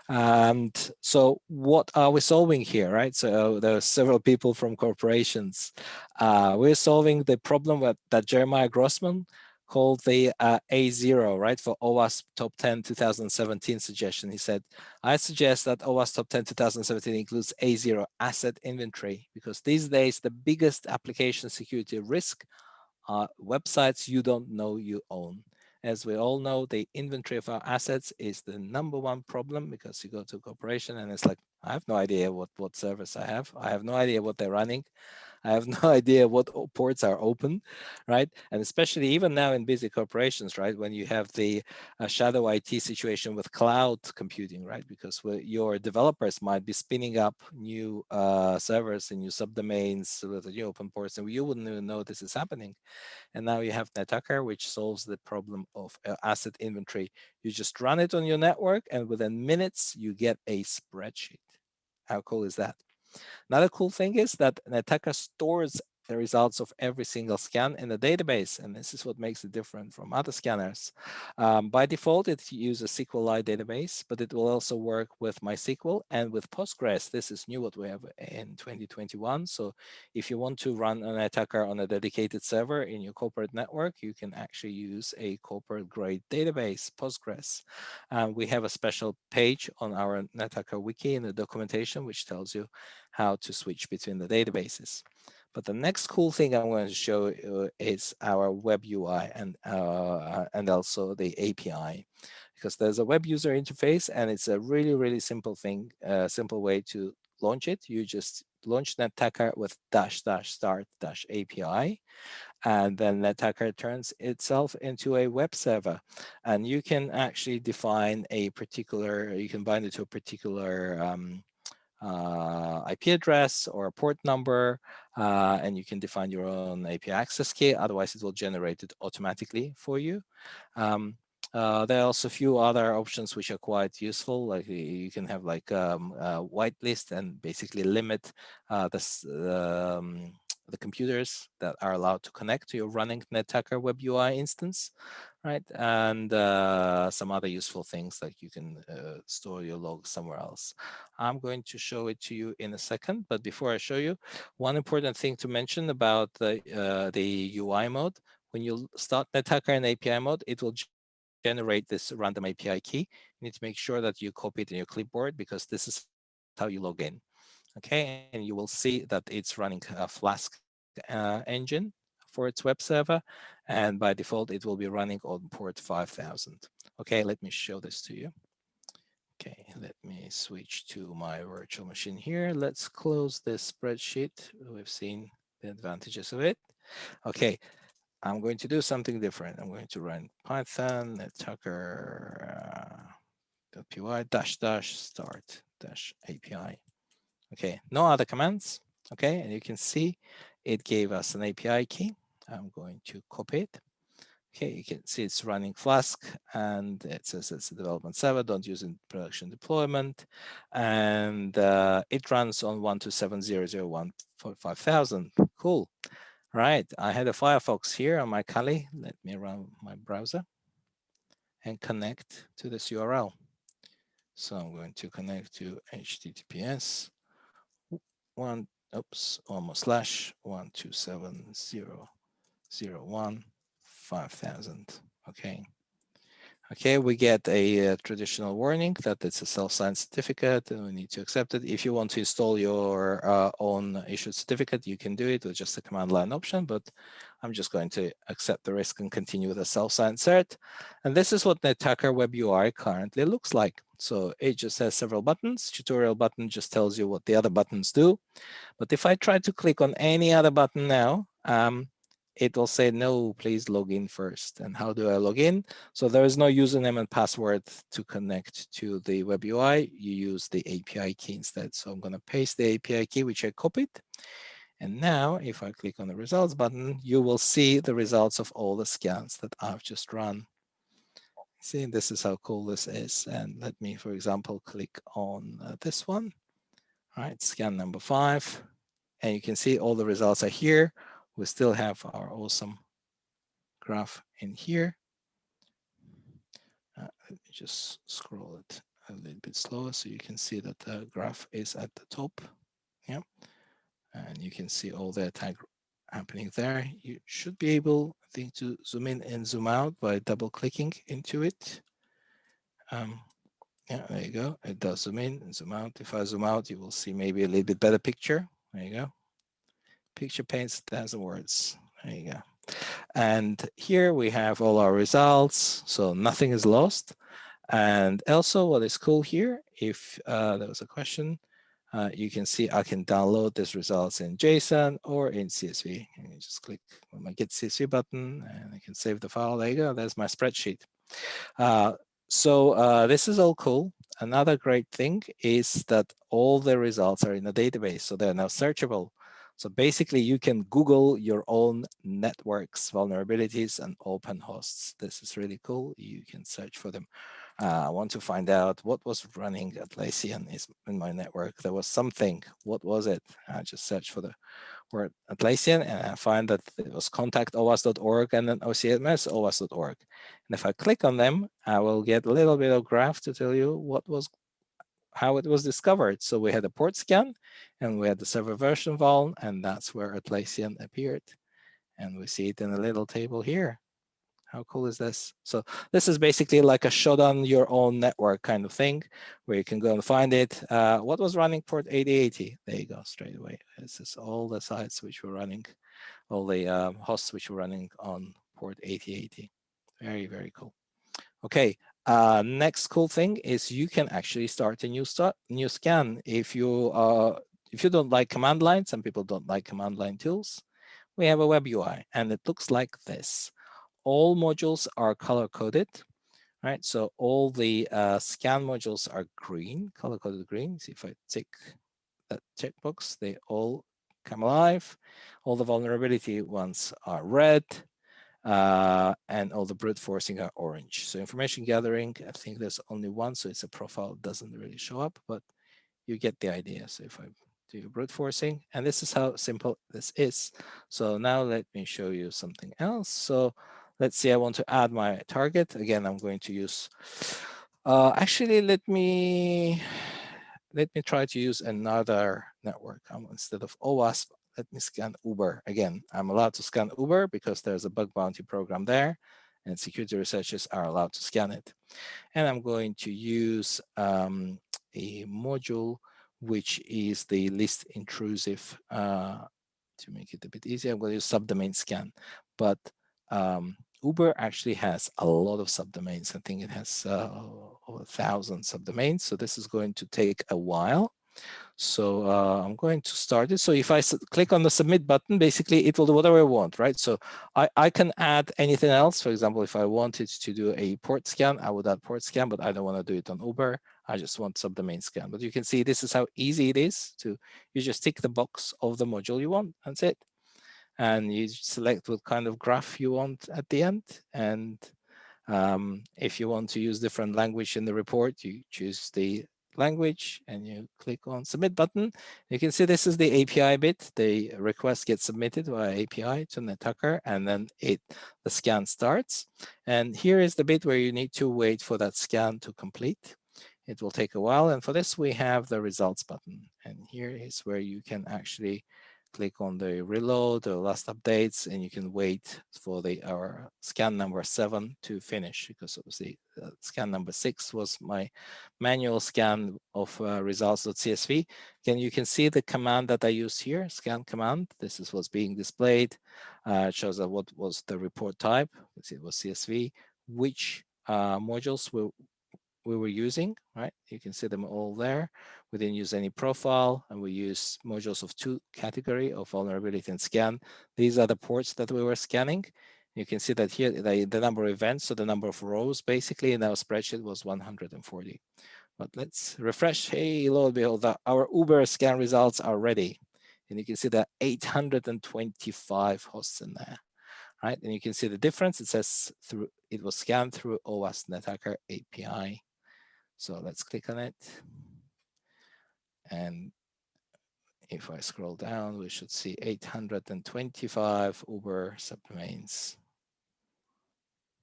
And so what are we solving here, right? So there are several people from corporations. We're solving the problem that Jeremiah Grossman called the A0, right, for OWASP Top 10 2017 suggestion. He said, I suggest that OWASP Top 10 2017 includes A0, asset inventory, because these days the biggest application security risk are websites you don't know you own. As we all know, the inventory of our assets is the #1 problem, because you go to a corporation and it's like, I have no idea what servers I have. I have no idea what they're running. I have no idea what ports are open, right? And especially even now in busy corporations, right? When you have the shadow IT situation with cloud computing, right? Because your developers might be spinning up new servers and new subdomains with the new open ports, and you wouldn't even know this is happening. And now you have Nettacker, which solves the problem of asset inventory. You just run it on your network, and within minutes, you get a spreadsheet. How cool is that? Another cool thing is that Nettacker stores the results of every single scan in the database, and this is what makes it different from other scanners. By default, it uses SQLite database, but it will also work with MySQL and with Postgres. This is new, what we have in 2021. So if you want to run an Nettacker on a dedicated server in your corporate network, you can actually use a corporate grade database, Postgres. We have a special page on our Nettacker wiki in the documentation, which tells you how to switch between the databases. But the next cool thing I'm going to show is our web UI and also the API, because there's a web user interface, and it's a really, really simple thing, simple way to launch it. You just launch Nettacker with --start--API, and then Nettacker turns itself into a web server. And you can actually define a particular, you can bind it to a particular IP address or a port number, and you can define your own API access key. Otherwise, it will generate it automatically for you. There are also a few other options which are quite useful. Like you can have like a whitelist and basically limit the computers that are allowed to connect to your running Nettacker web UI instance, right? And some other useful things, like you can store your logs somewhere else. I'm going to show it to you in a second, but before I show you, one important thing to mention about the UI mode: when you start Nettacker in API mode, it will generate this random API key. You need to make sure that you copy it in your clipboard, because this is how you log in. Okay, and you will see that it's running a Flask engine for its web server, and by default it will be running on port 5000. Okay, let me show this to you. Okay, let me switch to my virtual machine here. Let's close this spreadsheet. We've seen the advantages of it. Okay, I'm going to do something different. I'm going to run Python nettacker.py --start-API. Okay, no other commands. Okay, and you can see it gave us an API key. I'm going to copy it. Okay, you can see it's running Flask, and it says it's a development server, don't use in production deployment. And it runs on 127.0.0.1.5000. Cool. Right, I had a Firefox here on my Kali. Let me run my browser and connect to this URL. So I'm going to connect to HTTPS 127.0.0.1.5000. Okay. Okay, we get a traditional warning that it's a self-signed certificate and we need to accept it. If you want to install your own issued certificate, you can do it with just a command line option, but I'm just going to accept the risk and continue with a self-signed cert. And this is what Nettacker Web UI currently looks like. So it just has several buttons. Tutorial button just tells you what the other buttons do. But if I try to click on any other button now, it will say, no, please log in first. And how do I log in? So there is no username and password to connect to the web UI. You use the API key instead. So I'm going to paste the API key, which I copied. And now if I click on the results button, you will see the results of all the scans that I've just run. See, this is how cool this is. And let me, for example, click on this one. All right, scan number 5. And you can see all the results are here. We still have our awesome graph in here. Let me just scroll it a little bit slower so you can see that the graph is at the top. Yeah. And you can see all the attack happening there. You should be able, I think, to zoom in and zoom out by double clicking into it. Yeah, there you go. It does zoom in and zoom out. If I zoom out, you will see maybe a little bit better picture. There you go. Picture paints 1,000 words. There you go. And here we have all our results. So nothing is lost. And also what is cool here, if there was a question, you can see I can download these results in JSON or in CSV. And you just click on my Get CSV button and I can save the file. There you go. There's my spreadsheet. So this is all cool. Another great thing is that all the results are in a database, so they're now searchable. So basically, you can Google your own networks, vulnerabilities, and open hosts. This is really cool. You can search for them. I want to find out what was running Atlassian in my network. There was something. What was it? I just search for the word Atlassian, and I find that it was contact.owas.org and then OCMS owas.org. And if I click on them, I will get a little bit of graph to tell you how it was discovered. So we had a port scan and we had the server version VULN, and that's where Atlassian appeared. And we see it in a little table here. How cool is this? So this is basically like a shot on your own network kind of thing where you can go and find it. What was running port 8080? There you go, straight away. This is all the sites which were running, all the hosts which were running on port 8080. Very, very cool. Okay, next cool thing is you can actually start a new scan. If you don't like command line, some people don't like command line tools, we have a web UI and it looks like this. All modules are color coded, right? So all the scan modules are green, color coded green. See if I tick that checkbox, they all come alive. All the vulnerability ones are red. And all the brute forcing are orange. So information gathering, I think there's only one, so it's a profile, doesn't really show up, but you get the idea. So if I do brute forcing, and this is how simple this is. So now let me show you something else. So let's say I want to add my target. Again, I'm going to use, actually, let me try to use another network. Instead of OWASP, let me scan Uber. Again, I'm allowed to scan Uber because there's a bug bounty program there and security researchers are allowed to scan it. And I'm going to use a module which is the least intrusive to make it a bit easier. I'm going to use subdomain scan, but Uber actually has a lot of subdomains. I think it has over 1,000 subdomains. So this is going to take a while. So I'm going to start it. So if I click on the submit button, basically it will do whatever I want, right? So I can add anything else. For example, if I wanted to do a port scan, I would add port scan, but I don't want to do it on Uber. I just want subdomain scan. But you can see this is how easy it is to, you just tick the box of the module you want. That's it. And you select what kind of graph you want at the end. And if you want to use different language in the report, you choose the language and you click on submit button. You can see this is the API bit. The request gets submitted via API to Nettacker, and then the scan starts. And here is the bit where you need to wait for that scan to complete. It will take a while. And for this, we have the results button. And here is where you can actually click on the reload, the last updates, and you can wait for our scan number 7 to finish, because obviously scan number 6 was my manual scan of results.csv. Again, you can see the command that I used here, scan command. This is what's being displayed. It shows what was the report type. Let's see, it was CSV, which modules we were using, right? You can see them all there. We didn't use any profile, and we use modules of 2 category of vulnerability and scan. These are the ports that we were scanning. You can see that here, the number of events, so the number of rows basically in our spreadsheet was 140. But let's refresh. Hey, lo and behold, our Uber scan results are ready. And you can see that 825 hosts in there, right? And you can see the difference. It says it was scanned through OWASP Nettacker API. So let's click on it. And if I scroll down, we should see 825 Uber subdomains.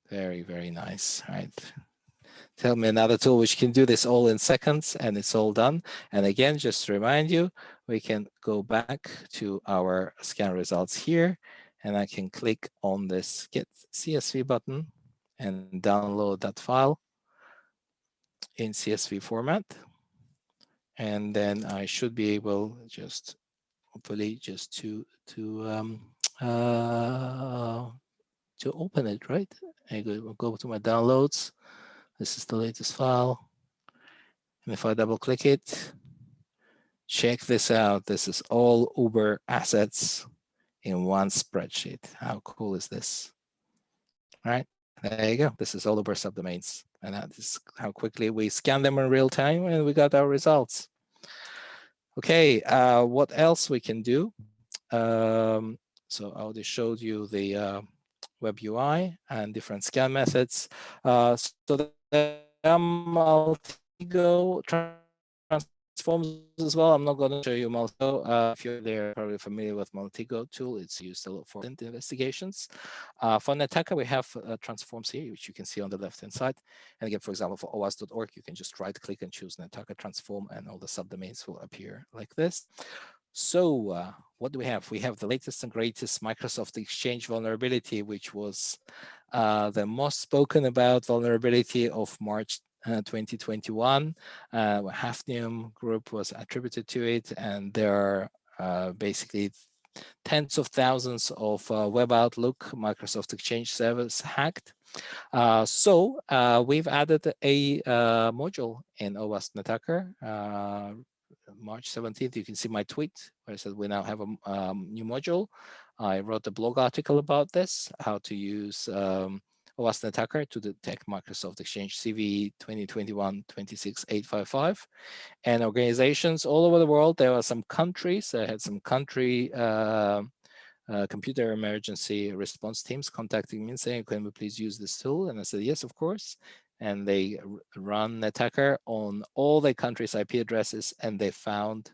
Very, very nice, right? Tell me another tool which can do this all in seconds, and it's all done. And again, just to remind you, we can go back to our scan results here, and I can click on this Get CSV button and download that file in CSV format. And then I should be able just hopefully just to open it, right? I go to my downloads. This is the latest file. And if I double click it, check this out. This is all Uber assets in one spreadsheet. How cool is this? All right, there you go. This is all Uber subdomains. And that is how quickly we scan them in real time and we got our results. Okay, what else we can do? So I already showed you the web UI and different scan methods. So there are multi-go transforms as well. I'm not going to show you multi-go. If you're there, probably familiar with multi-go tool, it's used a lot for investigations. For Nettacker, we have transforms here, which you can see on the left-hand side. And again, for example, for OWASP.org, you can just right-click and choose Nettacker transform, and all the subdomains will appear like this. So what do we have? We have the latest and greatest Microsoft Exchange vulnerability, which was the most spoken about vulnerability of March 2021. HAFNIUM group was attributed to it, and there are basically tens of thousands of Web Outlook Microsoft Exchange servers hacked. So we've added a module in OWASP Nettacker. March 17th, you can see my tweet where I said we now have a new module. I wrote a blog article about this, how to use OWASP Nettacker to detect Microsoft Exchange CVE 2021-26855. And organizations all over the world, there are some countries, I had some country computer emergency response teams contacting me and saying, can we please use this tool? And I said, yes, of course. And they run Nettacker on all the countries' IP addresses, and they found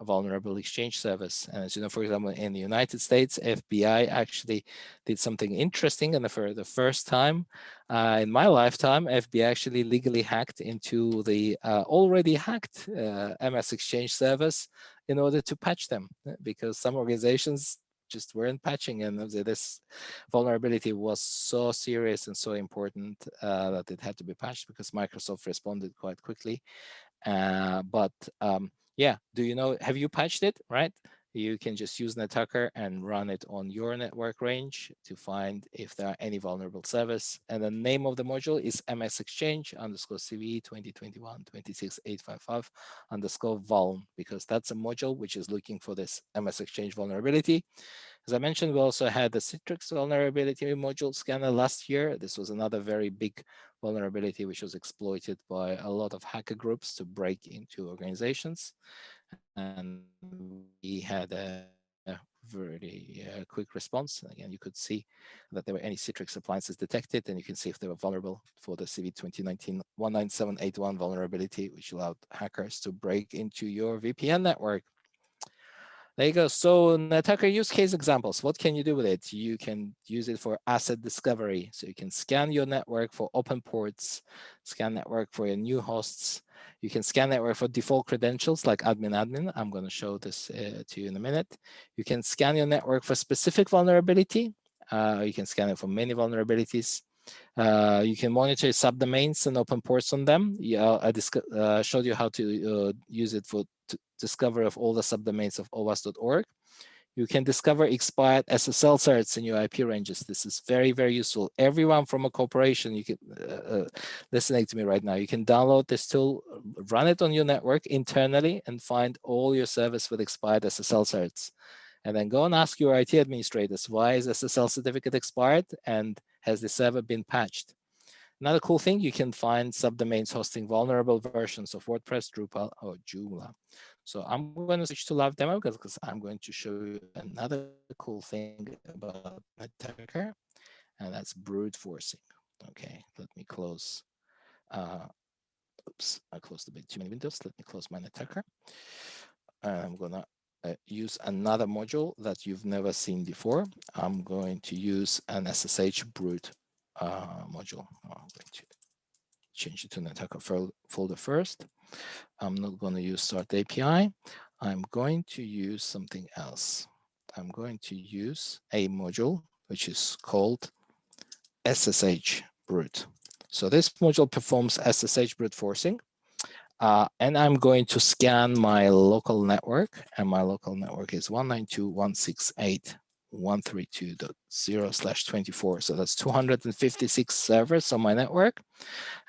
a vulnerable Exchange service. And as you know, for example, in the United States, FBI actually did something interesting. And for the first time in my lifetime, FBI actually legally hacked into the already hacked MS Exchange service in order to patch them, because some organizations just weren't patching, and this vulnerability was so serious and so important that it had to be patched, because Microsoft responded quite quickly. Yeah, do you know, have you patched it, right? You can just use Nettacker and run it on your network range to find if there are any vulnerable servers. And the name of the module is MS-Exchange_CVE 2021-26855_VULN, because that's a module which is looking for this MS Exchange vulnerability. As I mentioned, we also had the Citrix vulnerability module scanner last year. This was another very big vulnerability which was exploited by a lot of hacker groups to break into organizations. And we had a very quick response. Again, you could see that there were any Citrix appliances detected, and you can see if they were vulnerable for the CVE 2019-19781 vulnerability, which allowed hackers to break into your VPN network. There you go. So Nettacker use case examples. What can you do with it? You can use it for asset discovery. So you can scan your network for open ports, scan network for your new hosts. You can scan network for default credentials like admin. I'm going to show this to you in a minute. You can scan your network for specific vulnerability. You can scan it for many vulnerabilities. You can monitor subdomains and open ports on them. Yeah, I showed you how to use it for discovery of all the subdomains of OWASP.org. You can discover expired SSL certs in your IP ranges. This is very, very useful. Everyone from a corporation, you can listening to me right now, you can download this tool, run it on your network internally, and find all your servers with expired SSL certs. And then go and ask your IT administrators, why is SSL certificate expired and has the server been patched? Another cool thing, you can find subdomains hosting vulnerable versions of WordPress, Drupal, or Joomla. So I'm going to switch to live demo because I'm going to show you another cool thing about Nettacker, and that's brute forcing. Okay, let me close. Oops, I closed a bit too many windows. Let me close my Nettacker. I'm gonna use another module that you've never seen before. I'm going to use an SSH brute module. I'm going to change it to Nettacker folder first. I'm not going to use Start API. I'm going to use something else. I'm going to use a module which is called SSH brute. So this module performs SSH brute forcing. And I'm going to scan my local network, and my local network is 192.168.132.0/24. So that's 256 servers on my network,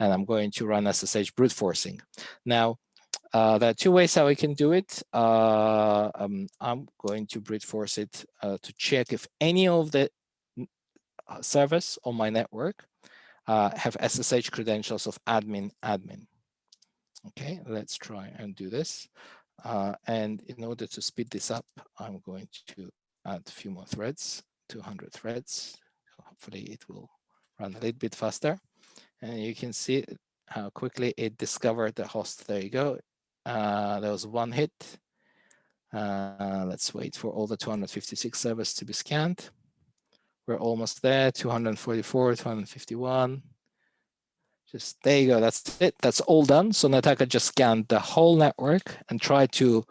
and I'm going to run SSH brute forcing. Now, there are two ways how I can do it. I'm going to brute force it to check if any of the servers on my network have SSH credentials of admin. Okay, let's try and do this. And in order to speed this up, I'm going to add a few more threads, 200 threads. Hopefully it will run a little bit faster. And you can see how quickly it discovered the host. There you go. There was one hit. Let's wait for all the 256 servers to be scanned. We're almost there, 244, 251. Just there you go, that's it, that's all done. So Nettacker just scanned the whole network and tried to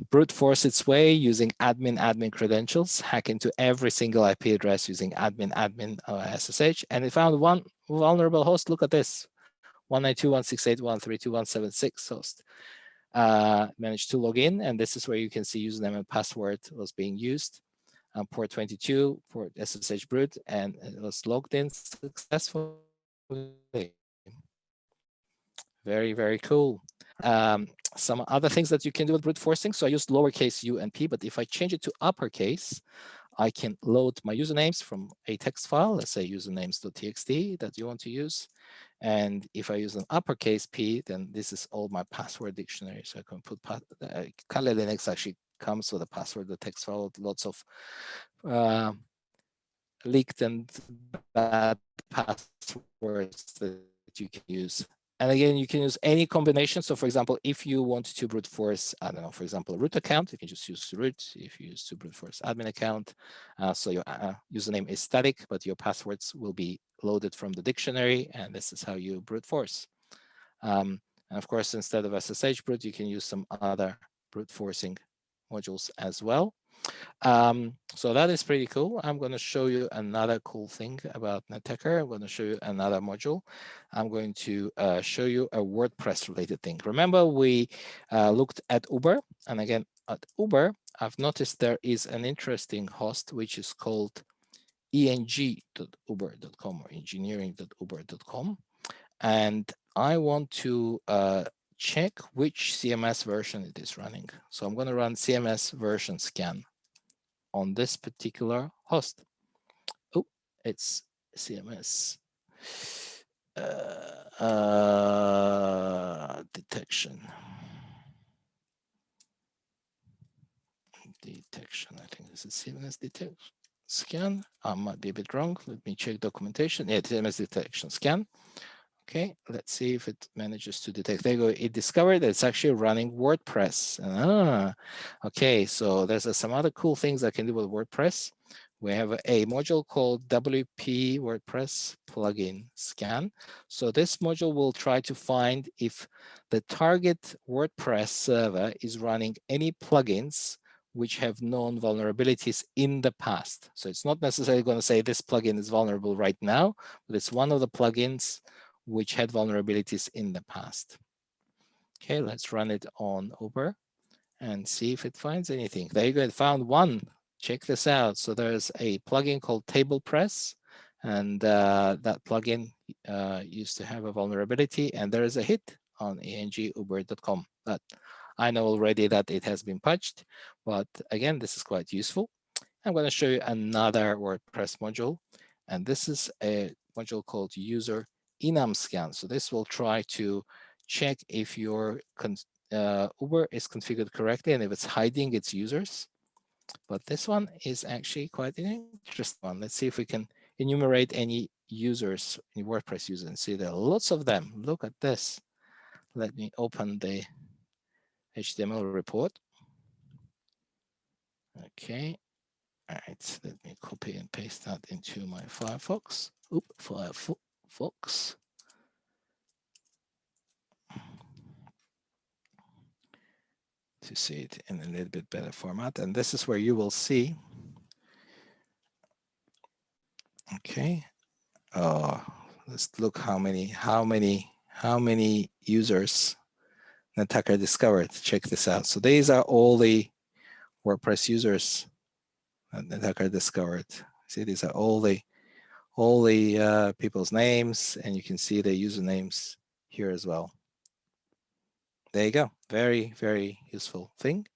brute force its way using admin credentials, hack into every single IP address using admin SSH, and it found one vulnerable host. Look at this, 192.168.132.176 host. Managed to log in, and this is where you can see username and password was being used. Port 22, port SSH brute, and it was logged in successfully. Very, very cool. Some other things that you can do with brute forcing. So I used lowercase u and p, but if I change it to uppercase, I can load my usernames from a text file, let's say usernames.txt that you want to use. And if I use an uppercase P, then this is all my password dictionary. So I can put, Kali Linux actually comes with a password, the text file, with lots of leaked and bad passwords that you can use. And again, you can use any combination. So for example, if you want to brute force, I don't know, for example, a root account, you can just use root. If you use to brute force admin account, so your username is static, but your passwords will be loaded from the dictionary. And this is how you brute force. And of course, instead of SSH brute, you can use some other brute forcing modules as well. So that is pretty cool. I'm going to show you another cool thing about Nettacker. I'm going to show you another module. I'm going to show you a WordPress related thing. Remember, we looked at Uber, and again at Uber, I've noticed there is an interesting host which is called eng.uber.com or engineering.uber.com, and I want to check which CMS version it is running. So I'm going to run CMS version scan on this particular host. Oh, it's CMS detection. I think this is CMS detection scan. I might be a bit wrong. Let me check documentation. Yeah, CMS detection scan. Okay, let's see if it manages to detect. There you go. It discovered that it's actually running WordPress. Okay, so there's some other cool things I can do with WordPress. We have a module called WP WordPress plugin scan. So this module will try to find if the target WordPress server is running any plugins which have known vulnerabilities in the past. So it's not necessarily going to say this plugin is vulnerable right now, but it's one of the plugins which had vulnerabilities in the past. Okay, let's run it on Uber and see if it finds anything. There you go, it found one. Check this out. So there's a plugin called Table Press, and that plugin used to have a vulnerability, and there is a hit on anguber.com that I know already that it has been patched, but again, this is quite useful. I'm going to show you another WordPress module, and this is a module called User Enum Scan. So this will try to check if your Uber is configured correctly and if it's hiding its users. But this one is actually quite an interesting one. Let's see if we can enumerate any users, any WordPress users, and see there are lots of them. Look at this. Let me open the HTML report. Okay. All right, let me copy and paste that into my Firefox. Firefox. To see it in a little bit better format. And this is where you will see. Okay. Let's look how many users Nettacker discovered. Check this out. So these are all the WordPress users that Nettacker discovered. See, these are all the people's names, and you can see their usernames here as well. There you go. Very, very useful thing.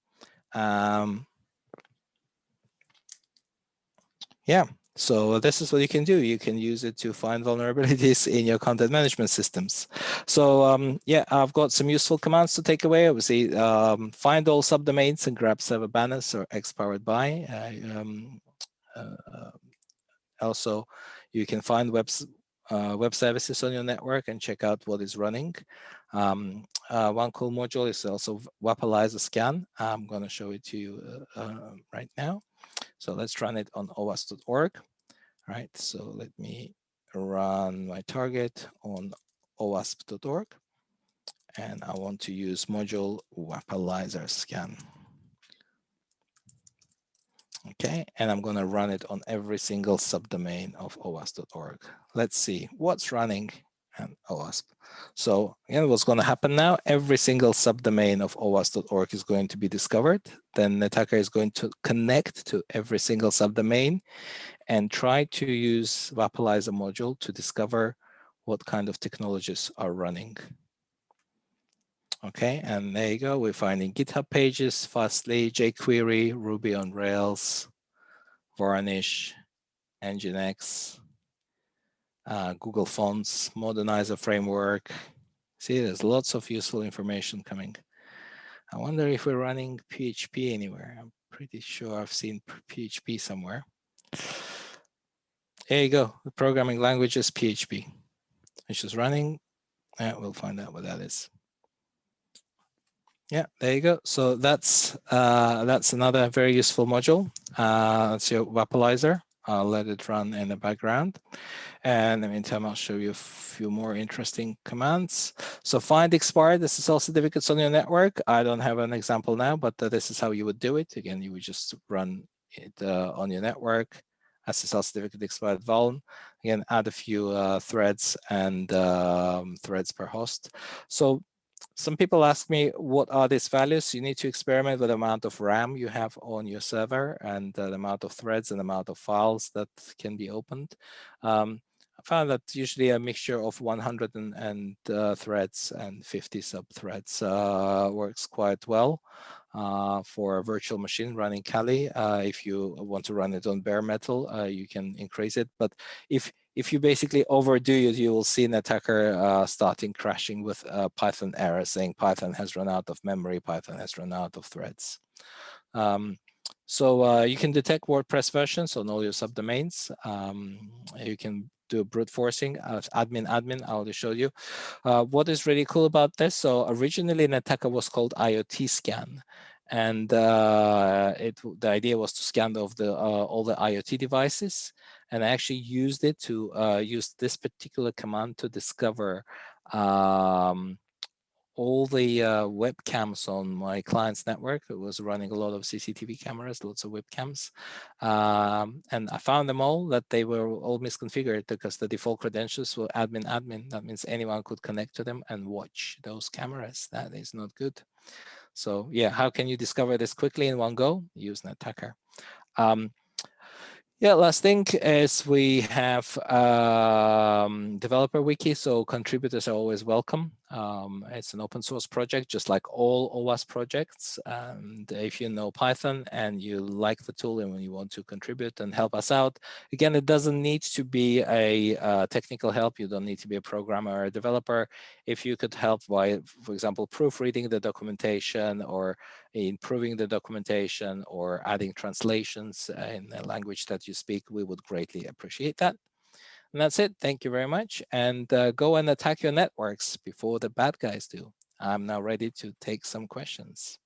Yeah, so this is what you can do. You can use it to find vulnerabilities in your content management systems. So yeah, I've got some useful commands to take away. Obviously, find all subdomains and grab server banners or X powered by. Also, you can find web services on your network and check out what is running. One cool module is also Wapalizer Scan. I'm going to show it to you right now. So let's run it on OWASP.org. All right, so let me run my target on OWASP.org. And I want to use module Wapalizer Scan. Okay, and I'm going to run it on every single subdomain of OWASP.org. Let's see what's running on OWASP. So again, what's going to happen now, every single subdomain of OWASP.org is going to be discovered. Then Nettacker is going to connect to every single subdomain and try to use Wapalizer module to discover what kind of technologies are running. Okay, and there you go. We're finding GitHub pages, Fastly, jQuery, Ruby on Rails, Varnish, Nginx, Google Fonts, Modernizer framework. See, there's lots of useful information coming. I wonder if we're running PHP anywhere. I'm pretty sure I've seen PHP somewhere. There you go. The programming language is PHP, which is running. We'll find out what that is. Yeah, there you go. So that's another very useful module. That's your Wapalizer. I'll let it run in the background. And in the meantime, I'll show you a few more interesting commands. So find expired SSL certificates on your network. I don't have an example now, but this is how you would do it. Again, you would just run it on your network. SSL certificate expired VULN. Again, add a few threads and threads per host. So some people ask me, what are these values? You need to experiment with the amount of RAM you have on your server and the amount of threads and the amount of files that can be opened. I found that usually a mixture of 100 threads and 50 sub-threads works quite well for a virtual machine running Kali. If you want to run it on bare metal, you can increase it. But if you basically overdo it, you will see Nettacker starting crashing with Python error saying Python has run out of memory, Python has run out of threads. So you can detect WordPress versions on all your subdomains. You can do brute forcing, admin, I already showed you. What is really cool about this? So originally Nettacker was called IoT Scan. And the idea was to scan all the IoT devices. And I actually used it to use this particular command to discover all the webcams on my client's network. It was running a lot of CCTV cameras, lots of webcams. And I found them all that they were all misconfigured because the default credentials were admin. That means anyone could connect to them and watch those cameras. That is not good. So yeah, how can you discover this quickly in one go? Use Nettacker. Yeah, last thing is we have developer wiki, so contributors are always welcome. It's an open source project, just like all OWASP projects. And if you know Python and you like the tool and when you want to contribute and help us out, again, it doesn't need to be a technical help. You don't need to be a programmer or a developer. If you could help by, for example, proofreading the documentation or improving the documentation or adding translations in a language that you speak, we would greatly appreciate that. And that's it. Thank you very much. And go and attack your networks before the bad guys do. I'm now ready to take some questions.